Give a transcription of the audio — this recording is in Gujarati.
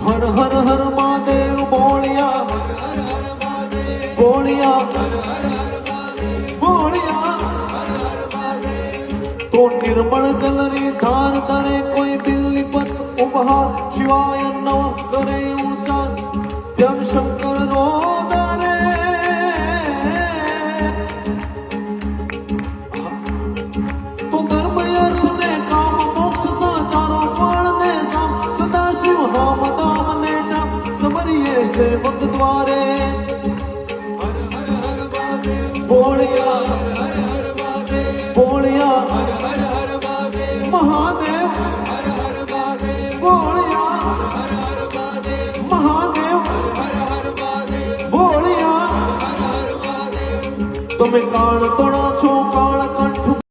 હર હર હર મહાદેવ બોળિયા બોળિયા બોળિયા તો નિર્મળ જલરી ધાર કરે કોઈ બિલ્લી પત ઉપહાર શિવાય નવ કરે ઊંચા તેમ શંકર નો દરે તો ધર્મ અર્થ ને કામ મોક્ષ સાચારો ફળ ને સામ સદા શિવ નામ દામ ને ઠામ સમરીએ સેવક દ્વારે બોળિયા બોળિયા મહાદેવ બોળિયા મહાદેવ બોળિયા તમે કાળ તોડા છો કાળ